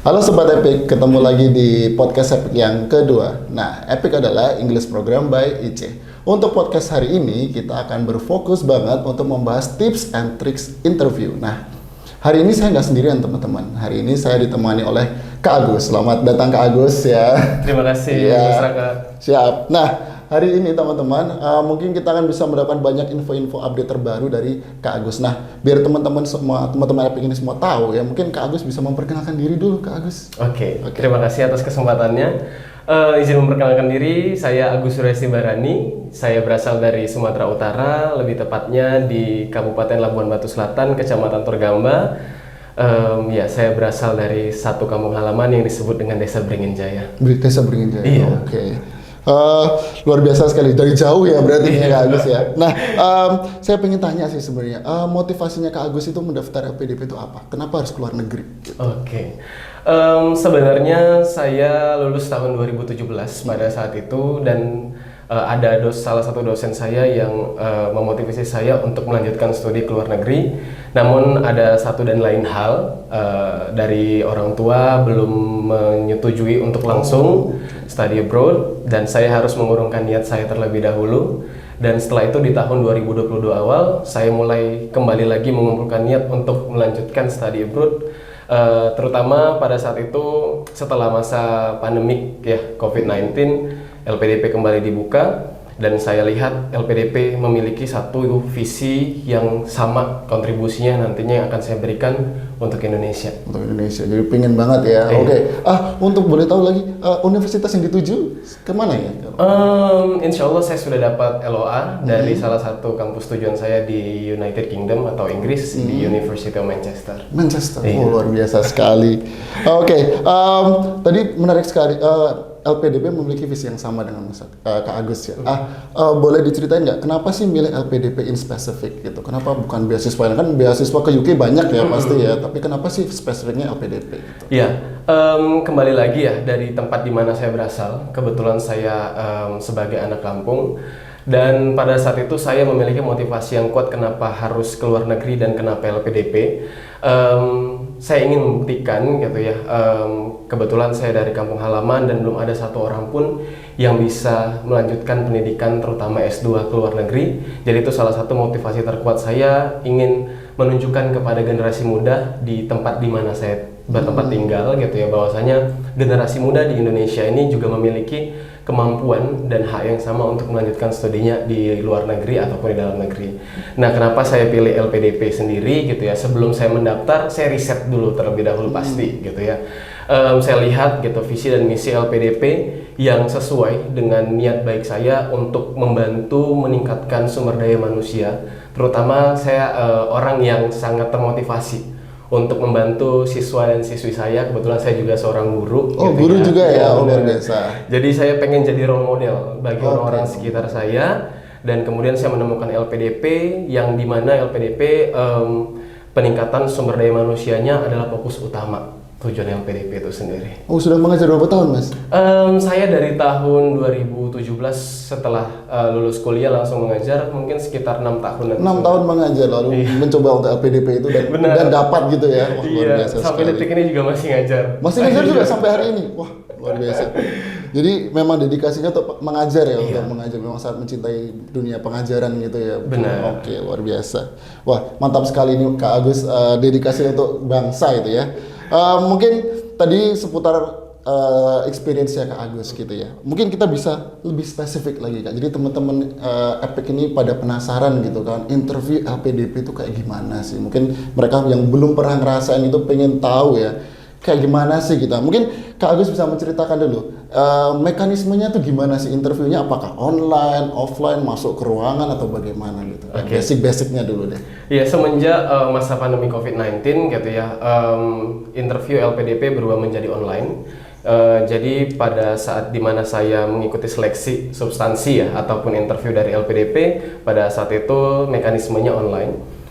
Halo Sobat Epic, ketemu lagi di podcast Epic yang kedua. Nah, Epic adalah English Program by IC. Untuk podcast hari ini, kita akan berfokus banget untuk membahas tips and tricks interview. Nah, hari ini saya nggak sendirian teman-teman. Hari ini saya ditemani oleh Kak Agus. Selamat datang Kak Agus ya. Terima kasih, Ya, Mas Raka. siap. Nah, hari ini teman-teman, mungkin kita akan bisa mendapatkan banyak info-info update terbaru dari Kak Agus. Nah, biar teman-teman Epic ini semua tahu ya, mungkin Kak Agus bisa memperkenalkan diri dulu Kak Agus. Oke, terima kasih atas kesempatannya. Izin memperkenalkan diri, saya Agus Suresti Barani. Saya berasal dari Sumatera Utara, lebih tepatnya di Kabupaten Labuan Batu Selatan, Kecamatan Torgamba. Saya berasal dari satu kampung halaman yang disebut dengan Desa Beringinjaya. Desa Beringinjaya. Iya. Oke. Luar biasa sekali, dari jauh ya berarti ya Kak Agus ya. Nah, saya pengen tanya sih sebenarnya, motivasinya Kak Agus itu mendaftar LPDP itu apa? Kenapa harus keluar negeri? Gitu. Oke. Sebenarnya saya lulus tahun 2017 pada saat itu dan ada salah satu dosen saya yang memotivasi saya untuk melanjutkan studi ke luar negeri. Namun ada satu dan lain hal dari orang tua belum menyetujui untuk langsung study abroad dan saya harus mengurungkan niat saya terlebih dahulu. Dan setelah itu di tahun 2022 awal saya mulai kembali lagi mengumpulkan niat untuk melanjutkan study abroad. Terutama pada saat itu setelah masa pandemik ya COVID-19, LPDP kembali dibuka dan saya lihat LPDP memiliki satu visi yang sama kontribusinya nantinya yang akan saya berikan untuk Indonesia. Untuk Indonesia, jadi pengen banget ya. Oke. Untuk boleh tahu lagi universitas yang dituju kemana ya? Insya Allah saya sudah dapat LOA dari salah satu kampus tujuan saya di United Kingdom atau Inggris di University of Manchester. Manchester, Iya. luar biasa sekali. Oke, tadi menarik sekali. LPDP memiliki visi yang sama dengan Kak Agus ya. Boleh diceritain nggak kenapa sih milih LPDP in specific gitu? Kenapa bukan beasiswa? Kan beasiswa ke UK banyak ya pasti ya. Tapi kenapa sih spesifiknya LPDP gitu? Ya, kembali lagi ya dari tempat di mana saya berasal. Kebetulan saya sebagai anak kampung dan pada saat itu saya memiliki motivasi yang kuat kenapa harus keluar negeri dan kenapa LPDP. Saya ingin membuktikan gitu ya. Kebetulan saya dari kampung halaman dan belum ada satu orang pun yang bisa melanjutkan pendidikan terutama S2 ke luar negeri. Jadi itu salah satu motivasi terkuat saya ingin menunjukkan kepada generasi muda di tempat di mana saya bertempat tinggal gitu ya, bahwasanya generasi muda di Indonesia ini juga memiliki kemampuan dan hak yang sama untuk melanjutkan studinya di luar negeri ataupun di dalam negeri. Nah, kenapa saya pilih LPDP sendiri gitu ya? Sebelum saya mendaftar, saya riset dulu terlebih dahulu pasti gitu ya. Saya lihat gitu visi dan misi LPDP yang sesuai dengan niat baik saya untuk membantu meningkatkan sumber daya manusia. Terutama saya orang yang sangat termotivasi untuk membantu siswa dan siswi saya. Kebetulan saya juga seorang guru. Oh, gitu guru juga ya, luar benar. biasa. Jadi saya pengen jadi role model bagi orang-orang sekitar saya. Dan kemudian saya menemukan LPDP yang dimana LPDP peningkatan sumber daya manusianya adalah fokus utama tujuan LPDP itu sendiri. Oh, sudah mengajar berapa tahun Mas? Saya dari tahun 2017 setelah lulus kuliah langsung mengajar, mungkin sekitar 6 tahunan. 6 tahun mengajar lalu mencoba untuk LPDP itu dan dapat gitu ya. Wah, luar biasa sampai sekali. detik ini juga masih ngajar. Masih ngajar juga sampai hari ini. Wah, luar biasa. Jadi memang dedikasinya untuk mengajar ya, untuk mengajar. Memang sangat mencintai dunia pengajaran gitu ya. Benar. Oke, luar biasa. Wah, mantap sekali nih Kak Agus, dedikasi untuk bangsa itu ya. Mungkin tadi seputar experience-nya Kak Agus gitu ya. Mungkin kita bisa lebih spesifik lagi Kak. Jadi teman-teman Epic ini pada penasaran gitu kan, interview LPDP itu kayak gimana sih? Mungkin mereka yang belum pernah ngerasain itu pengen tahu ya, kayak gimana sih kita. Mungkin Kak Agus bisa menceritakan dulu mekanismenya tuh gimana sih interviewnya? Apakah online, offline, masuk ke ruangan atau bagaimana gitu? Basic-basicnya dulu deh. Ya, semenjak masa pandemi COVID-19 gitu ya, interview LPDP berubah menjadi online. Jadi pada saat dimana saya mengikuti seleksi substansi ya ataupun interview dari LPDP, pada saat itu mekanismenya online.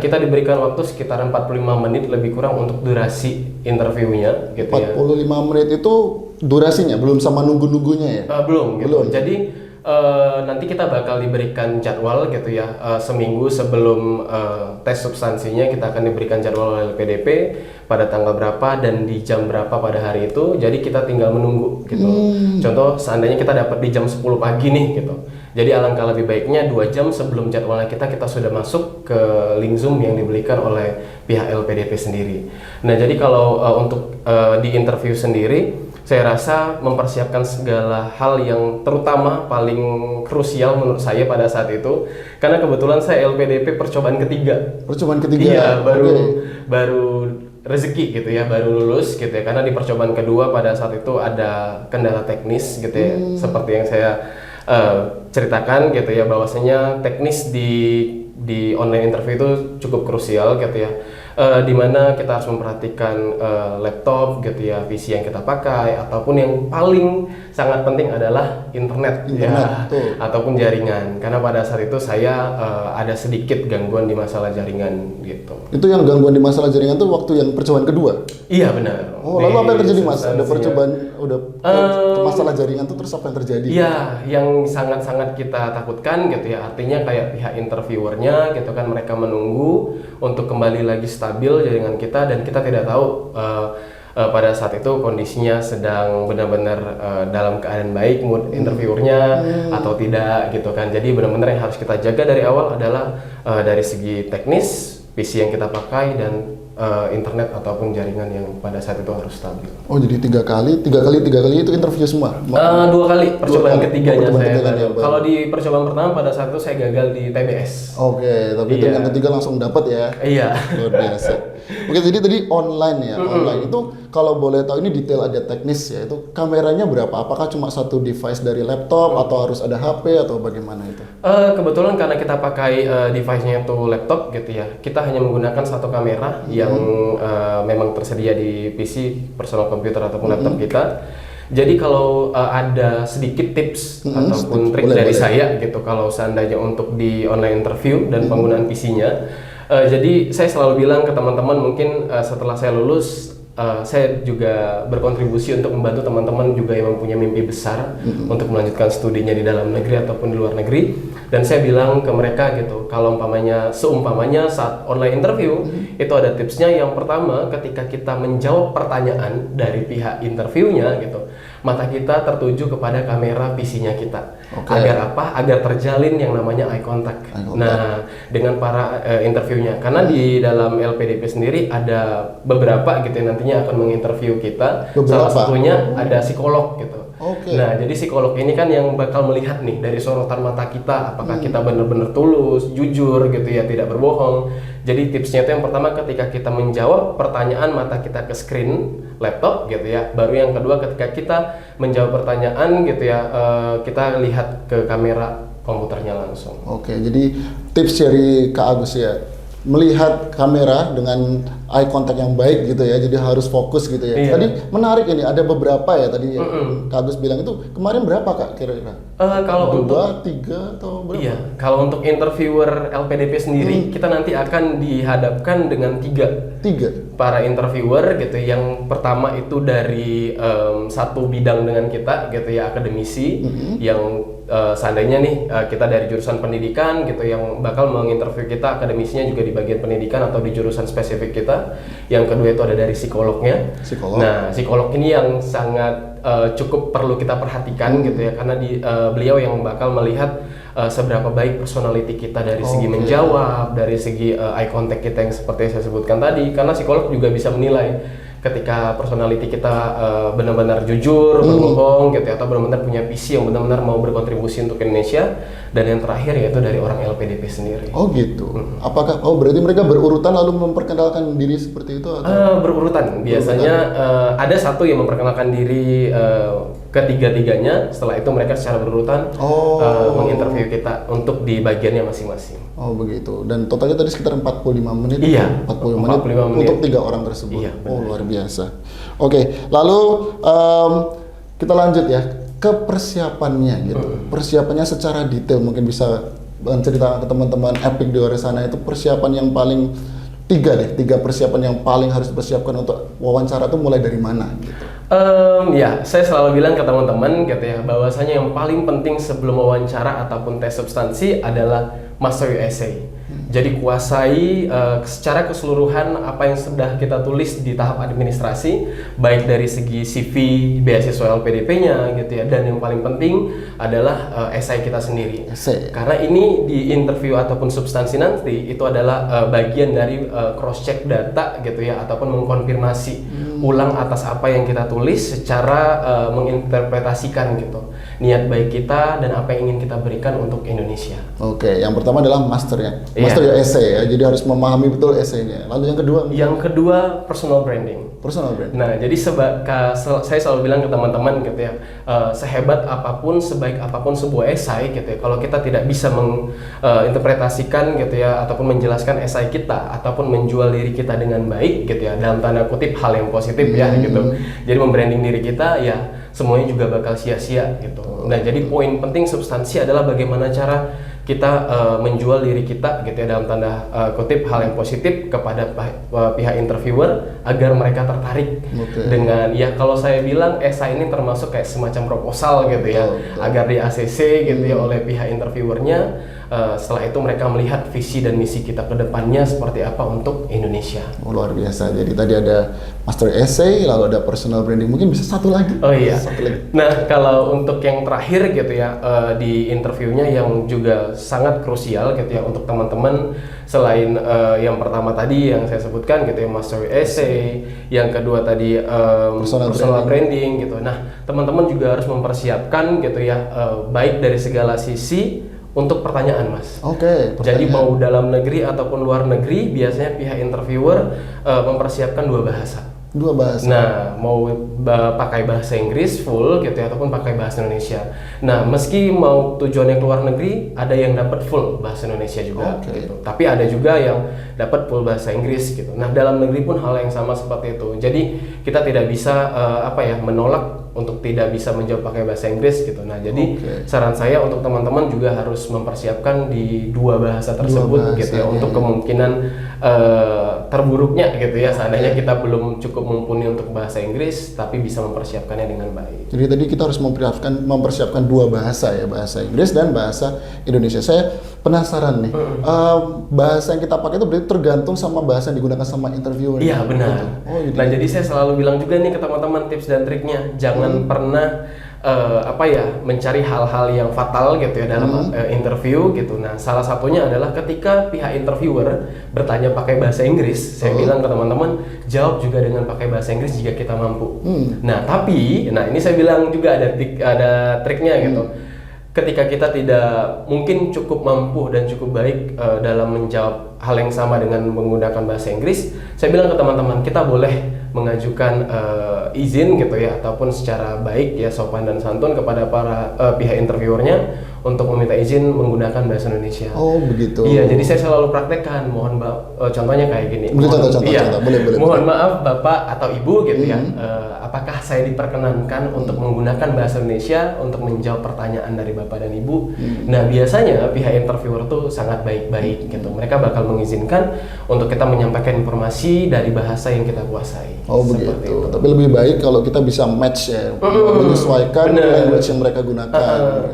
Kita diberikan waktu sekitar 45 menit lebih kurang untuk durasi interviewnya gitu 45 menit itu durasinya, belum sama nunggu-nunggunya ya? Belum gitu. Belum. Jadi nanti kita bakal diberikan jadwal gitu ya, seminggu sebelum tes substansinya kita akan diberikan jadwal oleh LPDP. pada tanggal berapa dan di jam berapa pada hari itu. Jadi kita tinggal menunggu gitu. Contoh seandainya kita dapat di jam 10 pagi nih gitu. Jadi alangkah lebih baiknya 2 jam sebelum jadwalnya kita sudah masuk ke link Zoom yang diberikan oleh pihak LPDP sendiri. Nah, jadi kalau untuk di interview sendiri, saya rasa mempersiapkan segala hal yang terutama paling krusial menurut saya pada saat itu, karena kebetulan saya LPDP percobaan ketiga. Percobaan ketiga. Iya, Oke. baru rezeki gitu ya, baru lulus gitu ya. Karena di percobaan kedua pada saat itu ada kendala teknis gitu ya, seperti yang saya ceritakan gitu ya, bahwasanya teknis di online interview itu cukup krusial gitu ya. Di mana kita harus memperhatikan laptop gitu ya, PC yang kita pakai, ataupun yang paling sangat penting adalah internet ya, betul. ataupun jaringan. Karena pada saat itu saya ada sedikit gangguan di masalah jaringan gitu. Itu yang gangguan di masalah jaringan tuh waktu yang percobaan kedua. Iya benar. Oh, lalu apa yang terjadi Mas? Ada Substansinya. percobaan udah masalah jaringan tuh terus apa yang terjadi? Iya, yang sangat-sangat kita takutkan gitu ya. Artinya kayak pihak interviewernya gitu kan, mereka menunggu untuk kembali lagi stabil jaringan kita, dan kita tidak tahu pada saat itu kondisinya sedang benar-benar dalam keadaan baik mood interviewernya atau tidak gitu kan. Jadi benar-benar yang harus kita jaga dari awal adalah dari segi teknis, PC yang kita pakai, dan internet ataupun jaringan yang pada saat itu harus stabil. Oh, jadi tiga kali itu interview semua? 2 kali percobaan kali. ketiganya Percobaan saya ketiganya, baru. baru. Kalau di percobaan pertama pada saat itu saya gagal di TBS. Oke, tapi itu Iya. yang ketiga langsung dapat ya? Iya. Luar biasa. Oke, jadi tadi online ya, online itu kalau boleh tahu, ini detail aja teknis ya, itu kameranya berapa? Apakah cuma satu device dari laptop atau harus ada HP atau bagaimana itu? Kebetulan karena kita pakai device-nya itu laptop gitu ya, kita hanya menggunakan satu kamera yang memang tersedia di PC, personal computer ataupun laptop kita. Jadi kalau ada sedikit tips ataupun trik Boleh, dari boleh. saya gitu, kalau seandainya untuk di online interview dan penggunaan PC-nya, jadi saya selalu bilang ke teman-teman, mungkin setelah saya lulus, saya juga berkontribusi untuk membantu teman-teman juga yang mempunyai mimpi besar untuk melanjutkan studinya di dalam negeri ataupun di luar negeri. Dan saya bilang ke mereka gitu, kalau seumpamanya saat online interview itu ada tipsnya. Yang pertama, ketika kita menjawab pertanyaan dari pihak interviewnya gitu, mata kita tertuju kepada kamera PC-nya kita. Oke. Agar apa? Agar terjalin yang namanya eye contact. Eye contact. Nah, dengan para interviewnya, karena di dalam LPDP sendiri ada beberapa gitu yang nantinya akan menginterview kita. Beberapa? Salah satunya ada psikolog gitu. Oke. Nah, jadi psikolog ini kan yang bakal melihat nih dari sorotan mata kita, apakah kita benar-benar tulus, jujur gitu ya, tidak berbohong. Jadi tipsnya itu yang pertama, ketika kita menjawab pertanyaan, mata kita ke screen laptop gitu ya. Baru yang kedua, ketika kita menjawab pertanyaan gitu ya, kita lihat ke kamera komputernya langsung. Oke, jadi tips dari Kak Agus ya, melihat kamera dengan eye contact yang baik gitu ya, jadi harus fokus gitu ya. Iya. Tadi menarik ini, ada beberapa ya tadi yang Kak Agus bilang itu, kemarin berapa Kak kira-kira? Kalau untuk 2, 3 atau berapa? Iya, kalau untuk interviewer LPDP sendiri, kita nanti akan dihadapkan dengan 3 3. para interviewer gitu. Yang pertama itu dari satu bidang dengan kita gitu ya, akademisi, yang seandainya nih kita dari jurusan pendidikan gitu, yang bakal menginterview kita akademisinya juga di bagian pendidikan atau di jurusan spesifik kita. Yang kedua itu ada dari psikolognya. Psikolog. Nah, psikolog ini yang sangat cukup perlu kita perhatikan gitu ya, karena beliau yang bakal melihat seberapa baik personality kita dari segi Oke. menjawab, dari segi eye contact kita yang seperti saya sebutkan tadi. Karena psikolog juga bisa menilai ketika personality kita benar-benar jujur, berbohong gitu ya, atau benar-benar punya visi yang benar-benar mau berkontribusi untuk Indonesia. Dan yang terakhir yaitu dari orang LPDP sendiri. Oh gitu. Apakah berarti mereka berurutan lalu memperkenalkan diri seperti itu atau? Berurutan. Biasanya ada satu yang memperkenalkan diri ketiga-tiganya. Setelah itu mereka secara berurutan menginterview kita untuk di bagiannya masing-masing. Oh begitu. Dan totalnya tadi sekitar 45 menit. Iya, 45 menit 45 menit. untuk 3 orang tersebut. Iya, Oh luar biasa. Oke, lalu kita lanjut ya ke persiapannya gitu. Persiapannya secara detail, mungkin bisa cerita ke teman-teman Epic di luar sana, itu persiapan yang paling tiga persiapan yang paling harus dipersiapkan untuk wawancara itu mulai dari mana gitu. Ya, saya selalu bilang ke teman-teman gitu ya, bahwasanya yang paling penting sebelum wawancara ataupun tes substansi adalah master your essay. Jadi kuasai secara keseluruhan apa yang sudah kita tulis di tahap administrasi, baik dari segi CV, beasiswa LPDP-nya gitu ya, dan yang paling penting adalah esai kita sendiri. Esai. Karena ini di interview ataupun substansi nanti itu adalah bagian dari cross check data gitu ya, ataupun mengkonfirmasi ulang atas apa yang kita tulis secara menginterpretasikan gitu niat baik kita dan apa yang ingin kita berikan untuk Indonesia. Oke, yang pertama adalah masternya. Iya. Master ya essay ya, jadi harus memahami betul essaynya. Lalu yang kedua? Yang kedua, personal branding. Personal brand. Nah, jadi saya selalu bilang ke teman-teman gitu ya, sehebat apapun, sebaik apapun sebuah esai gitu ya, kalau kita tidak bisa menginterpretasikan gitu ya, ataupun menjelaskan esai kita, ataupun menjual diri kita dengan baik gitu ya, dalam tanda kutip hal yang positif ya gitu. Jadi membranding diri kita ya semuanya juga bakal sia-sia gitu. Nah, jadi poin penting substansi adalah bagaimana cara kita menjual diri kita gitu ya, dalam tanda kutip hal yang positif kepada pihak interviewer agar mereka tertarik dengan, ya kalau saya bilang esai ini termasuk kayak semacam proposal gitu ya, agar di ACC gitu ya oleh pihak interviewernya. Setelah itu mereka melihat visi dan misi kita ke depannya seperti apa untuk Indonesia. Luar biasa. Jadi tadi ada master essay, lalu ada personal branding. Mungkin bisa satu lagi. Oh iya. Satu lagi. Nah, kalau untuk yang terakhir gitu ya, di interviewnya yang juga sangat krusial gitu ya untuk teman-teman, selain yang pertama tadi yang saya sebutkan gitu ya, master essay, yang kedua tadi personal branding gitu. Nah, teman-teman juga harus mempersiapkan gitu ya, baik dari segala sisi untuk pertanyaan, Mas. Oke. Jadi mau dalam negeri ataupun luar negeri, biasanya pihak interviewer mempersiapkan dua bahasa. Dua bahasa. Nah, mau pakai bahasa Inggris full gitu ya, ataupun pakai bahasa Indonesia. Nah, meski mau tujuannya ke luar negeri, ada yang dapat full bahasa Indonesia juga. Gitu. Tapi ada juga yang dapat full bahasa Inggris gitu. Nah, dalam negeri pun hal yang sama seperti itu. Jadi kita tidak bisa menolak untuk tidak bisa menjawab pakai bahasa Inggris gitu. Nah, jadi saran saya untuk teman-teman juga harus mempersiapkan di dua bahasa tersebut gitu ya, untuk kemungkinan terburuknya gitu ya, seandainya kita belum cukup mumpuni untuk bahasa Inggris tapi bisa mempersiapkannya dengan baik. Jadi tadi kita harus mempersiapkan dua bahasa ya, bahasa Inggris dan bahasa Indonesia. Saya penasaran nih, bahasa yang kita pakai itu berarti tergantung sama bahasa yang digunakan sama interviewer. Iya, benar. Gitu. Nah, jadi saya selalu bilang juga nih ke teman-teman tips dan triknya, jangan pernah mencari hal-hal yang fatal gitu ya dalam interview gitu. Nah, salah satunya adalah ketika pihak interviewer bertanya pakai bahasa Inggris, saya bilang ke teman-teman, jawab juga dengan pakai bahasa Inggris jika kita mampu. Nah, tapi ini saya bilang juga ada triknya gitu. Ketika kita tidak mungkin cukup mampu dan cukup baik dalam menjawab hal yang sama dengan menggunakan bahasa Inggris, saya bilang ke teman-teman, kita boleh mengajukan izin gitu ya, ataupun secara baik ya, sopan dan santun kepada para pihak interviewernya untuk meminta izin menggunakan bahasa Indonesia. Oh begitu. Iya, jadi saya selalu praktekkan. Mohon contohnya kayak gini. Contoh. Boleh. Mohon maaf Bapak atau Ibu gitu ya. Apakah saya diperkenankan untuk menggunakan bahasa Indonesia untuk menjawab pertanyaan dari Bapak dan Ibu? Nah, biasanya pihak interviewer tuh sangat baik-baik gitu. Mereka bakal mengizinkan untuk kita menyampaikan informasi dari bahasa yang kita kuasai. Oh begitu. Tapi lebih baik kalau kita bisa match ya, menyesuaikan language yang mereka gunakan.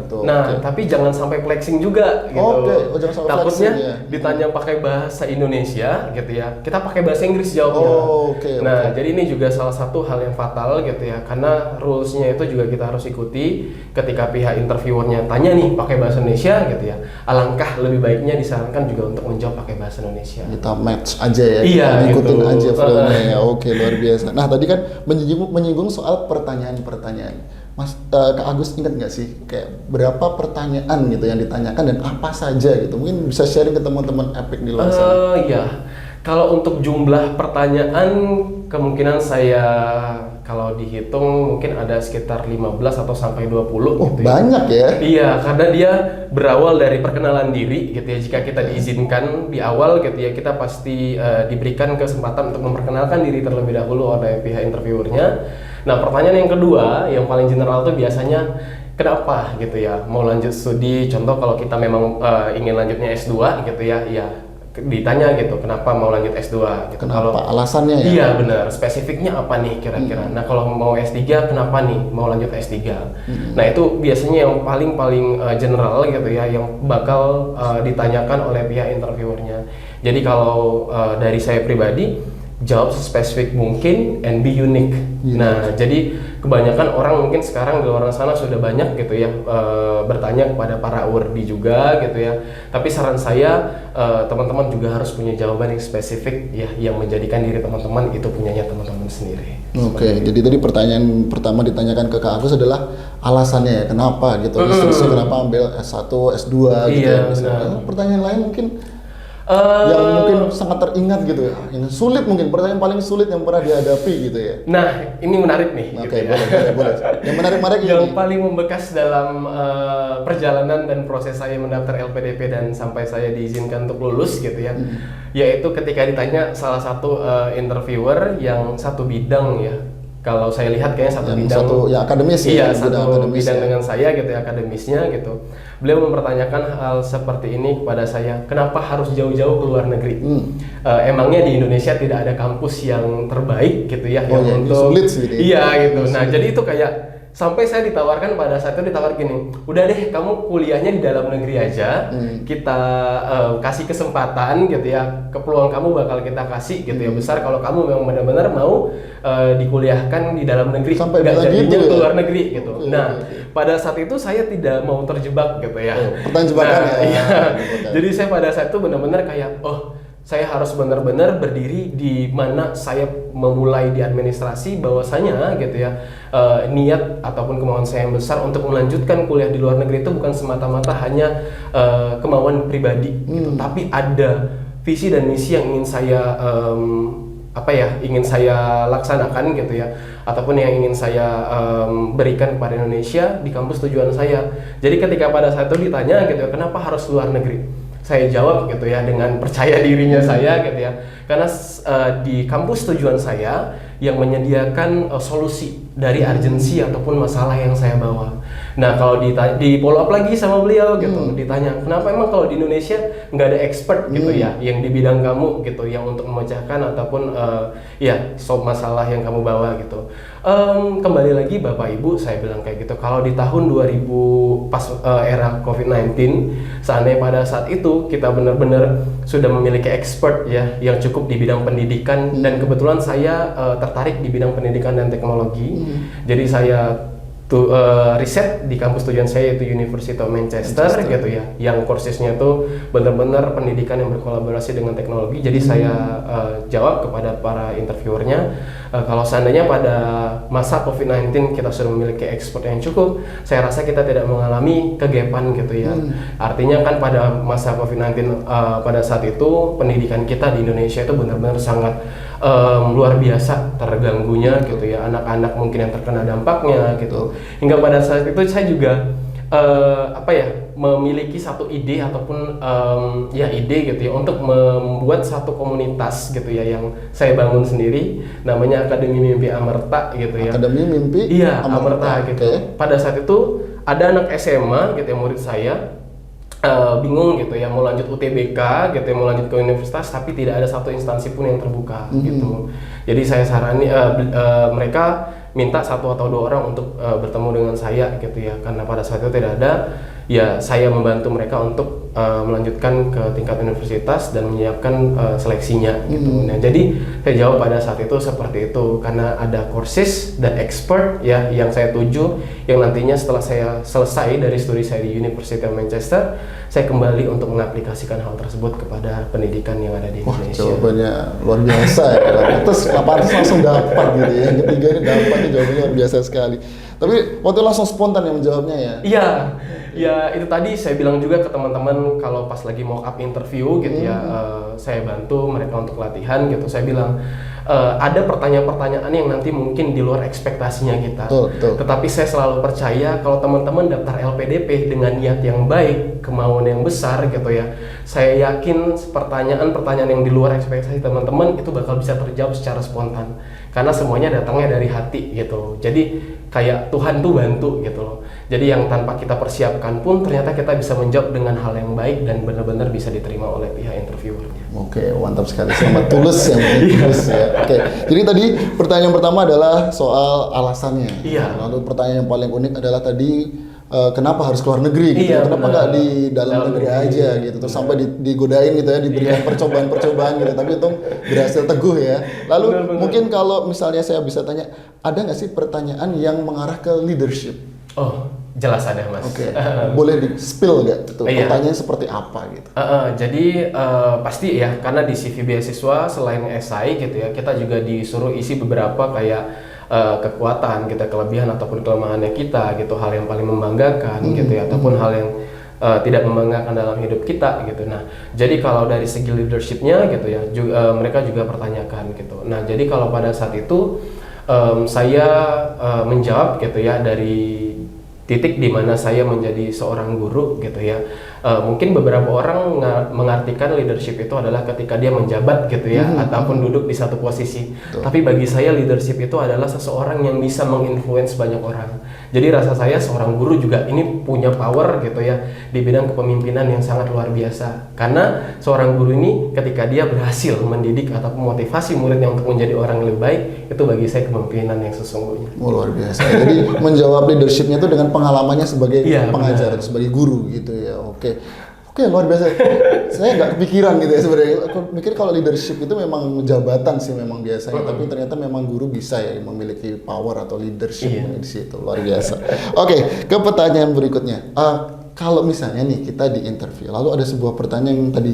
Gitu. Nah, tapi jangan sampai flexing juga gitu. Jangan sampai takutnya flexing, ya. Ditanya pakai bahasa Indonesia gitu ya, kita pakai bahasa Inggris jawabnya. Nah, jadi ini juga salah satu hal yang fatal gitu ya, karena rules-nya itu juga kita harus ikuti. Ketika pihak interviewernya tanya nih pakai bahasa Indonesia gitu ya, alangkah lebih baiknya disarankan juga untuk menjawab pakai bahasa Indonesia. Kita match aja ya, iya, ikutin gitu aja flow-nya ya. Oke, luar biasa. Nah, tadi kan menyinggung soal pertanyaan-pertanyaan. Mas, Kak Agus ingat nggak sih kayak berapa pertanyaan gitu yang ditanyakan dan apa saja gitu? Mungkin bisa sharing ke teman-teman Epic di luar sana. Iya, kalau untuk jumlah pertanyaan kemungkinan saya kalau dihitung mungkin ada sekitar 15 atau sampai 20 gitu ya. Banyak ya? Iya, karena dia berawal dari perkenalan diri gitu ya. Jika kita diizinkan di awal gitu ya, kita pasti diberikan kesempatan untuk memperkenalkan diri terlebih dahulu oleh pihak interviewernya. Nah, pertanyaan yang kedua, yang paling general tuh biasanya kenapa gitu ya, mau lanjut studi. Contoh kalau kita memang ingin lanjutnya S2 gitu ya, ditanya gitu kenapa mau lanjut S2 gitu. Kenapa? Kalau Alasannya ya? iya benar, spesifiknya apa nih kira-kira. Nah kalau mau S3 kenapa nih mau lanjut S3. Nah itu biasanya yang paling general gitu ya, yang bakal ditanyakan oleh pihak interviewernya. Jadi kalau dari saya pribadi, jawab sespesifik mungkin and be unique. Nah, jadi kebanyakan orang mungkin sekarang di luar sana sudah banyak gitu ya bertanya kepada para awardee juga gitu ya. Tapi saran saya teman-teman juga harus punya jawaban yang spesifik ya, yang menjadikan diri teman-teman itu punyanya teman-teman sendiri. Oke, jadi tadi pertanyaan pertama ditanyakan ke Kak Agus adalah alasannya ya, kenapa gitu, instruksi kenapa ambil S1, S2 gitu Iya, ya. benar. Pertanyaan lain mungkin yang mungkin sangat teringat gitu ya, yang sulit mungkin, pertanyaan paling sulit yang pernah dihadapi gitu ya. Nah, ini menarik nih. Oke, gitu boleh. Yang menarik yang ini. paling membekas dalam perjalanan dan proses saya mendaftar LPDP dan sampai saya diizinkan untuk lulus gitu ya, yaitu ketika ditanya salah satu interviewer yang satu bidang ya, kalau saya lihat kayaknya satu bidang, yang akademis ya. iya, bidang satu akademis bidang ya. dengan saya gitu ya, akademisnya gitu. Beliau mempertanyakan hal seperti ini kepada saya, kenapa harus jauh-jauh ke luar negeri? Emangnya di Indonesia tidak ada kampus yang terbaik gitu ya, yang ya, untuk sulit sih ini. iya gitu. Nah jadi itu kayak sampai saya ditawarkan pada saat itu gini, udah deh kamu kuliahnya di dalam negeri aja, kita kasih kesempatan gitu ya, peluang kamu bakal kita kasih gitu ya besar kalau kamu memang benar-benar mau dikuliahkan di dalam negeri, Sampai nggak bilang jadinya gitu ke ya? luar negeri gitu. Oke, Nah oke. pada saat itu saya tidak mau terjebak gitu ya. Pertanyaan jebakan ya. Iya. Jebakan. Jadi saya pada saat itu benar-benar kayak saya harus benar-benar berdiri di mana saya memulai di administrasi, bahwasanya gitu ya niat ataupun kemauan saya yang besar untuk melanjutkan kuliah di luar negeri itu bukan semata-mata hanya kemauan pribadi gitu, tapi ada visi dan misi yang ingin saya ingin saya laksanakan gitu ya, ataupun yang ingin saya berikan kepada Indonesia di kampus tujuan saya. Jadi ketika pada saat itu ditanya gitu ya, kenapa harus luar negeri? Saya jawab gitu ya dengan percaya dirinya saya gitu ya, karena di kampus tujuan saya yang menyediakan solusi dari urgensi ataupun masalah yang saya bawa. Nah kalau di follow up lagi sama beliau gitu, ditanya kenapa emang kalau di Indonesia nggak ada expert gitu ya yang di bidang kamu gitu, yang untuk memecahkan ataupun masalah yang kamu bawa gitu. Kembali lagi Bapak Ibu, saya bilang kayak gitu, kalau di tahun 2000 pas era COVID-19, seandainya pada saat itu kita benar-benar sudah memiliki expert ya yang cukup di bidang pendidikan, dan kebetulan saya tertarik di bidang pendidikan dan teknologi. Jadi saya riset di kampus tujuan saya yaitu University of Manchester gitu ya, yang kursisnya itu benar-benar pendidikan yang berkolaborasi dengan teknologi. Jadi saya jawab kepada para interviewernya, kalau seandainya pada masa COVID-19 kita sudah memiliki expert yang cukup, saya rasa kita tidak mengalami kegepan gitu ya. Artinya kan pada masa COVID-19 pada saat itu pendidikan kita di Indonesia itu benar-benar sangat luar biasa terganggunya gitu ya, anak-anak mungkin yang terkena dampaknya gitu. Hingga pada saat itu saya juga memiliki satu ide ataupun ide gitu ya untuk membuat satu komunitas gitu ya yang saya bangun sendiri, namanya Akademi Mimpi Amerta gitu ya. Akademi Mimpi Amerta gitu. Okay. Pada saat itu ada anak SMA gitu ya, murid saya bingung gitu ya mau lanjut UTBK gitu ya, mau lanjut ke universitas, tapi tidak ada satu instansi pun yang terbuka gitu. Jadi saya sarani mereka minta satu atau dua orang untuk bertemu dengan saya gitu ya, karena pada saat itu tidak ada, ya saya membantu mereka untuk melanjutkan ke tingkat universitas dan menyiapkan seleksinya gitu. Nah jadi saya jawab pada saat itu seperti itu, karena ada courses dan expert ya yang saya tuju, yang nantinya setelah saya selesai dari studi saya di University of Manchester, saya kembali untuk mengaplikasikan hal tersebut kepada pendidikan yang ada di Indonesia. Jawabannya luar biasa ya. Terus pantas langsung dapat gitu ya. Yang ketiga ini dapatnya jawabannya luar biasa sekali. Tapi waktu langsung spontan yang menjawabnya ya. Iya, ya itu tadi saya bilang juga ke teman-teman kalau pas lagi mock up interview gitu ya, saya bantu mereka untuk latihan gitu. Saya bilang ada pertanyaan-pertanyaan yang nanti mungkin di luar ekspektasinya kita. Betul. Tetapi saya selalu percaya kalau teman-teman daftar LPDP dengan niat yang baik, kemauan yang besar gitu ya, saya yakin pertanyaan-pertanyaan yang di luar ekspektasi teman-teman itu bakal bisa terjawab secara spontan. Karena semuanya datangnya dari hati gitu. Jadi kayak Tuhan tuh bantu gitu loh. Jadi yang tanpa kita persiapkan pun ternyata kita bisa menjawab dengan hal yang baik dan benar-benar bisa diterima oleh pihak interviewernya. Oke, mantap sekali. Selamat tulus yang tulus ya. Oke, jadi tadi pertanyaan pertama adalah soal alasannya. Iya. Lalu pertanyaan yang paling unik adalah tadi kenapa harus keluar negeri gitu? Iya, Kenapa benar. nggak di dalam negeri aja gitu? Terus sampai digodain gitu ya, diberikan percobaan-percobaan gitu. Tapi itu berhasil teguh ya. Lalu Benar. mungkin kalau misalnya saya bisa tanya, ada nggak sih pertanyaan yang mengarah ke leadership? Oh, jelas ada Mas. Oke, boleh di-spill nggak? Gitu? Iya. Pertanyaan seperti apa gitu? Jadi pasti ya, karena di CV beasiswa selain SI gitu ya, kita juga disuruh isi beberapa kayak kekuatan kita, kelebihan ataupun kelemahannya kita gitu, hal yang paling membanggakan gitu ya, ataupun hal yang tidak membanggakan dalam hidup kita gitu. Nah, jadi kalau dari segi leadershipnya gitu ya, mereka juga pertanyakan gitu. Nah, jadi kalau pada saat itu saya menjawab gitu ya dari titik di mana saya menjadi seorang guru gitu ya. Mungkin beberapa orang mengartikan leadership itu adalah ketika dia menjabat gitu ya, ataupun duduk di satu posisi. Betul. Tapi bagi saya leadership itu adalah seseorang yang bisa menginfluence banyak orang. Jadi rasa saya seorang guru juga ini punya power gitu ya di bidang kepemimpinan yang sangat luar biasa. Karena seorang guru ini ketika dia berhasil mendidik ataupun motivasi muridnya untuk menjadi orang yang lebih baik, itu bagi saya kepemimpinan yang sesungguhnya. Oh, luar biasa. Jadi menjawab leadershipnya itu dengan pengalamannya sebagai Iya, pengajar, benar. sebagai guru gitu ya. Oke, luar biasa. Saya nggak kepikiran gitu ya sebenarnya. Aku mikir kalau leadership itu memang jabatan sih memang biasanya, tapi ternyata memang guru bisa ya memiliki power atau leadership Iya. di situ. Luar biasa. Oke, ke pertanyaan berikutnya. Kalau misalnya nih kita di interview, lalu ada sebuah pertanyaan yang tadi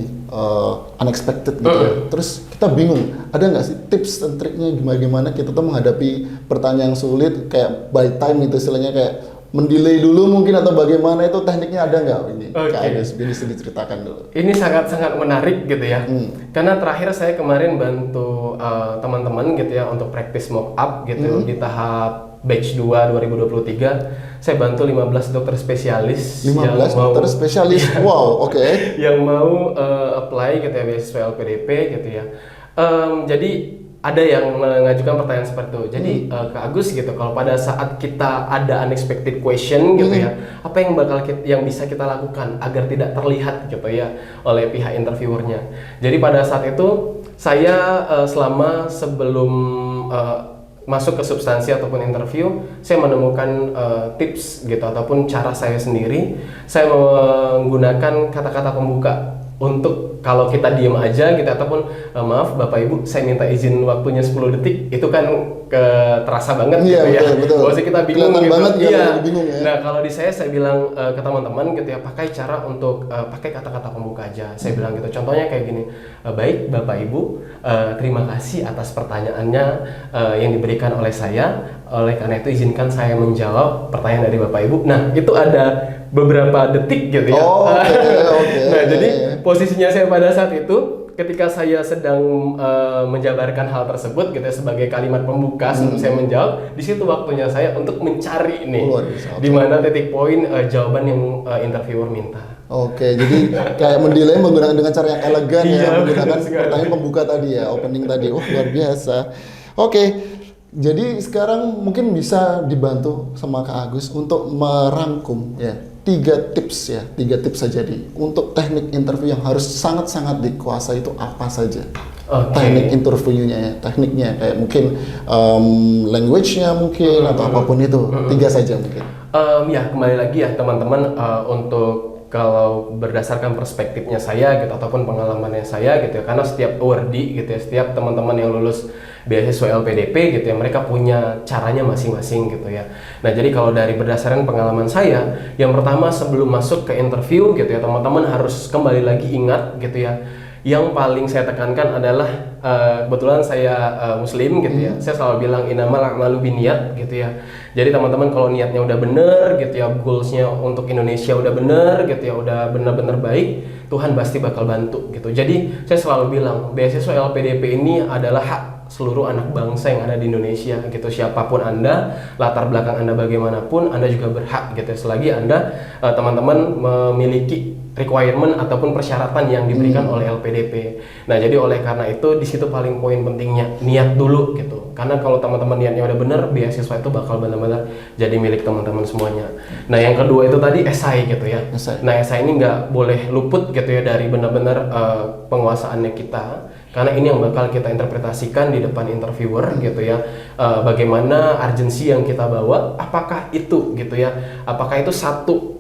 unexpected gitu ya. Terus kita bingung, ada nggak sih tips dan triknya gimana kita tuh menghadapi pertanyaan yang sulit kayak by time gitu istilahnya, kayak mendelay dulu mungkin atau bagaimana, itu tekniknya ada nggak ini? Oke. Kak Agus, bisa diceritakan dulu. Ini sangat-sangat menarik gitu ya. Karena terakhir saya kemarin bantu teman-teman gitu ya untuk praktis mock up gitu di tahap batch 2 2023. Saya bantu 15 dokter spesialis 15 yang mau dokter spesialis. Wow, oke. yang mau apply gitu ya beasiswa LPDP gitu ya. Jadi ada yang mengajukan pertanyaan seperti itu. Jadi Kak Agus gitu, kalau pada saat kita ada unexpected question gitu ya, apa yang yang bisa kita lakukan agar tidak terlihat gitu ya oleh pihak interviewernya. Jadi pada saat itu saya selama sebelum masuk ke substansi ataupun interview, saya menemukan tips gitu ataupun cara saya sendiri. Saya menggunakan kata-kata pembuka untuk kalau kita diam aja gitu ataupun maaf Bapak Ibu saya minta izin waktunya 10 detik, itu kan terasa banget Iya, gitu ya. betul. Bahwasanya kita bingung Kelihatan gitu. banget ya, Iya. lagi bingung ya. Nah, kalau di saya bilang ke teman-teman gitu ya, pakai cara untuk pakai kata-kata pembuka aja. Saya bilang gitu. Contohnya kayak gini. Baik Bapak Ibu, terima kasih atas pertanyaannya yang diberikan oleh saya. Oleh karena itu izinkan saya menjawab pertanyaan dari Bapak Ibu. Nah, itu ada beberapa detik gitu ya. Oh, oke. Nah, jadi posisinya saya pada saat itu ketika saya sedang menjabarkan hal tersebut gitu ya, sebagai kalimat pembuka sebelum saya menjawab, di situ waktunya saya untuk mencari nih Luar biasa, oke. di mana titik poin jawaban yang interviewer minta. Oke, jadi kayak mendelay menggunakan dengan cara yang elegan ya, Iya, menggunakan benar sekali. pertanyaan pembuka tadi ya, opening tadi. Wah, luar biasa. Oke, jadi sekarang mungkin bisa dibantu sama Kak Agus untuk merangkum ya, 3 tips saja untuk teknik interview yang harus sangat-sangat dikuasai itu apa saja. Oke. Teknik interviewnya ya, tekniknya kayak mungkin language-nya mungkin atau apapun itu. 3 saja mungkin. Ya kembali lagi ya teman-teman, untuk kalau berdasarkan perspektifnya saya gitu ataupun pengalamannya saya gitu ya, karena setiap awardee gitu ya, setiap teman-teman yang lulus beasiswa LPDP gitu ya, mereka punya caranya masing-masing gitu ya. Nah, jadi kalau dari berdasarkan pengalaman saya, yang pertama sebelum masuk ke interview gitu ya, teman-teman harus kembali lagi ingat gitu ya, yang paling saya tekankan adalah kebetulan saya muslim gitu ya. Saya selalu bilang innamal a'malu binniyat gitu ya. Jadi teman-teman kalau niatnya udah bener gitu ya, goalsnya untuk Indonesia udah bener gitu ya, udah bener-bener baik, Tuhan pasti bakal bantu gitu. Jadi saya selalu bilang beasiswa LPDP ini adalah hak seluruh anak bangsa yang ada di Indonesia gitu. Siapapun Anda, latar belakang Anda bagaimanapun, Anda juga berhak gitu selagi Anda teman-teman memiliki requirement ataupun persyaratan yang diberikan oleh LPDP. Nah, jadi oleh karena itu di situ paling poin pentingnya niat dulu gitu. Karena kalau teman-teman niatnya udah bener, beasiswa itu bakal benar-benar jadi milik teman-teman semuanya. Nah, yang kedua itu tadi esai gitu ya. Nah, esai ini nggak boleh luput gitu ya dari benar-benar penguasaannya kita. Karena ini yang bakal kita interpretasikan di depan interviewer gitu ya. Bagaimana urgensi yang kita bawa, apakah itu gitu ya. Apakah itu satu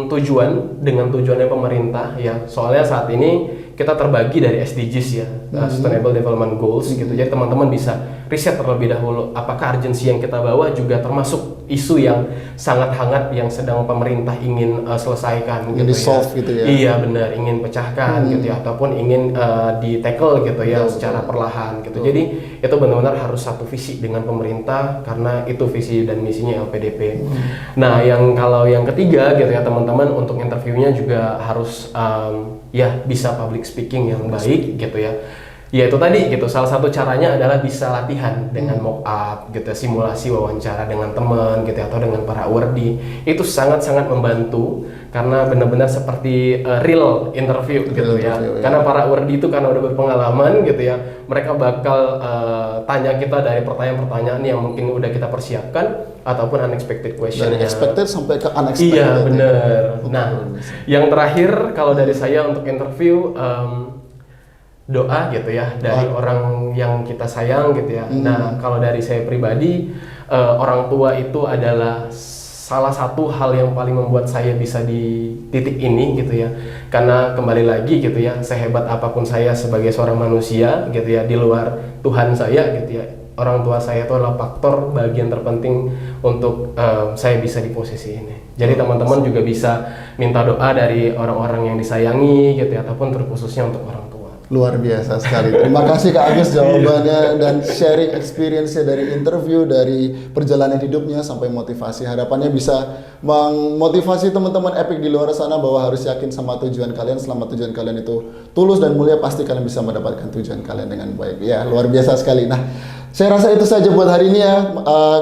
tujuan dengan tujuannya pemerintah ya. Soalnya saat ini kita terbagi dari SDGs ya, Sustainable Development Goals gitu. Jadi teman-teman bisa riset terlebih dahulu apakah urgensi yang kita bawa juga termasuk isu yang sangat hangat yang sedang pemerintah ingin selesaikan ingin gitu di-solve ya. gitu ya. Iya benar, ingin pecahkan gitu ya, ataupun ingin di-tackle gitu ya secara perlahan gitu. Jadi itu benar-benar harus satu visi dengan pemerintah karena itu visi dan misinya LPDP. Nah, kalau yang ketiga gitu ya teman-teman, untuk interviewnya juga harus ya bisa public speaking yang baik gitu ya. Ya itu tadi gitu, salah satu caranya adalah bisa latihan dengan mock up gitu, simulasi wawancara dengan teman gitu atau dengan para awardee. Itu sangat-sangat membantu karena benar-benar seperti real interview gitu ya. Karena para awardee itu karena udah berpengalaman gitu ya, mereka bakal tanya kita dari pertanyaan-pertanyaan yang mungkin udah kita persiapkan ataupun unexpected question. Dari expected sampai ke unexpected. Iya benar. Nah, yang terakhir kalau dari saya untuk interview doa gitu ya dari orang yang kita sayang gitu ya. Nah, kalau dari saya pribadi, orang tua itu adalah salah satu hal yang paling membuat saya bisa di titik ini gitu ya. Karena kembali lagi gitu ya, sehebat apapun saya sebagai seorang manusia gitu ya, di luar Tuhan saya gitu ya, orang tua saya itu adalah faktor bagian terpenting untuk saya bisa di posisi ini. Jadi teman-teman juga bisa minta doa dari orang-orang yang disayangi gitu ya, ataupun terkhususnya untuk orang tua. Luar biasa sekali. Terima kasih Kak Agus jawabannya dan sharing experience-nya dari interview, dari perjalanan hidupnya sampai motivasi. Harapannya bisa memotivasi teman-teman Epic di luar sana bahwa harus yakin sama tujuan kalian. Selama tujuan kalian itu tulus dan mulia, pasti kalian bisa mendapatkan tujuan kalian dengan baik. Ya, luar biasa sekali. Nah, saya rasa itu saja buat hari ini ya,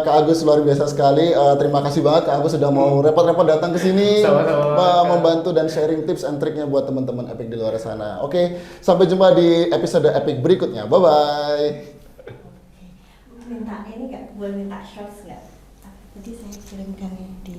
Kak Agus, luar biasa sekali. Terima kasih banget Kak Agus sudah mau repot-repot datang ke sini, membantu dan sharing tips and triknya buat teman-teman Epic di luar sana. Oke, sampai jumpa di episode Epic berikutnya. Bye bye. Minta ini nggak, boleh minta shorts nggak? Nanti saya kirimkan di